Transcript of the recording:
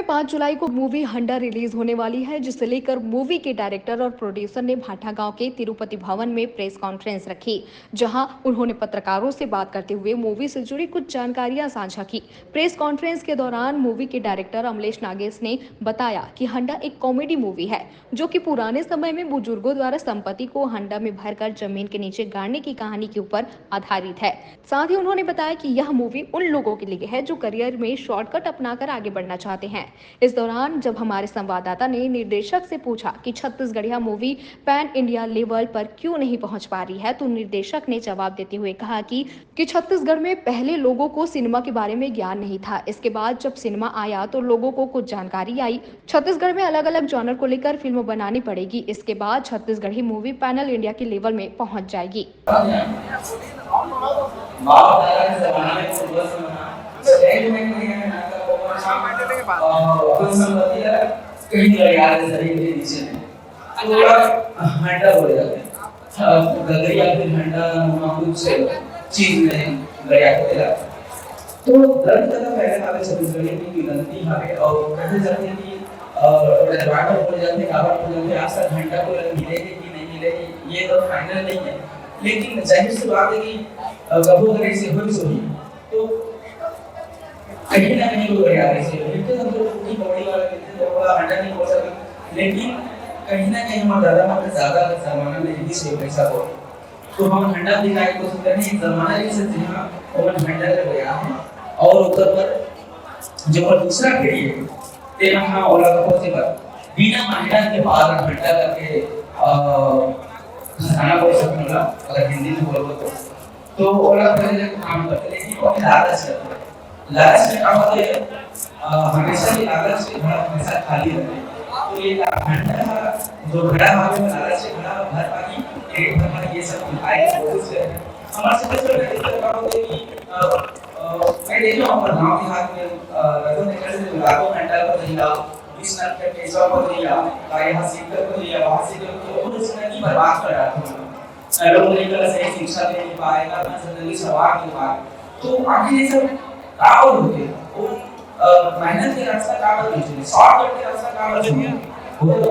में 5 जुलाई को मूवी हंडा रिलीज होने वाली है, जिसे लेकर मूवी के डायरेक्टर और प्रोड्यूसर ने भाटा गांव के तिरुपति भवन में प्रेस कॉन्फ्रेंस रखी, जहां उन्होंने पत्रकारों से बात करते हुए मूवी से जुड़ी कुछ जानकारियां साझा की। प्रेस कॉन्फ्रेंस के दौरान मूवी के डायरेक्टर अमलेश नागेश ने बताया कि हंडा एक कॉमेडी मूवी है, जो कि पुराने समय में बुजुर्गों द्वारा संपत्ति को हंडा में भरकर जमीन के नीचे गाड़ने की कहानी के ऊपर आधारित है। साथ ही उन्होंने बताया कि यह मूवी उन लोगों के लिए है जो करियर में शॉर्टकट अपनाकर आगे बढ़ना चाहते हैं। इस दौरान जब हमारे संवाददाता ने निर्देशक से पूछा कि छत्तीसगढ़िया मूवी पैन इंडिया लेवल पर क्यों नहीं पहुंच पा रही है, तो निर्देशक ने जवाब देते हुए कहा कि छत्तीसगढ़ में पहले लोगों को सिनेमा के बारे में ज्ञान नहीं था। इसके बाद जब सिनेमा आया तो लोगों को कुछ जानकारी आई। छत्तीसगढ़ में अलग अलग जॉनर को लेकर फिल्म बनानी पड़ेगी। इसके बाद छत्तीसगढ़ी मूवी पैनल इंडिया के लेवल में पहुंच जाएगी। कहीं याद है शरीर के नीचे थोड़ा हंडा हो जाता है गगरिया फिर हंडा कुछ चीज नहीं गया तेरा तो दर्द का पहले आवे छत्तीसगढ़ी की गलती है और कहे जाते हैं कि रजवाड़ा हो जाते हैं काबा हो जाते हैं आज तक घंटा को मिलेगी कि नहीं मिलेगी ये तो फाइनल नहीं है, लेकिन जाहिर सी बात है कि कबो अगर ऐसे हो तो कहीं ना कहीं लोग यार ऐसे मिलते हैं तो पूरी बॉडी वाला मिलते हैं थोड़ा हंडा नहीं हो सकता, लेकिन कहीं ना कहीं हमारा दादा हमारे ज्यादा जमाना में नहीं से पैसा हो तो हम हंडा दिखाए तो सुनते हैं जमाना जैसे जहां ओवन हंडा कर गया है और ऊपर पर जो दूसरा पीढ़ी है तेरा हां ओला को से पर बिना हंडा के बाद हंडा करके खाना बोल सकूंगा अगर हिंदी में बोलो तो ओला पहले काम करते लेकिन वो लालच में क्या होता है हमेशा ही लालच से घड़ा हमेशा खाली रहता है, तो ये घंटा जो घड़ा हमारे लालच से घड़ा भर पानी एक भर ये सब दिखाई बहुत से हमारे से तो क्या होता है कि मैं देख रहा हूं गांव के हाथ में रतन निकल से लाखों घंटा को दिया 20 लाख के पैसा को दिया यहाँ सीकर को दिया वहां से तो वो उसने की बर्बाद कर रहा था लोग लेकर सही शिक्षा दे नहीं पाएगा ना जिंदगी सवार नहीं पाए तो आखिर ये सब कावल होते वो मेहनत के रास्ता कावल नहीं शॉर्टकट के रास्ता कावल नहीं वो तो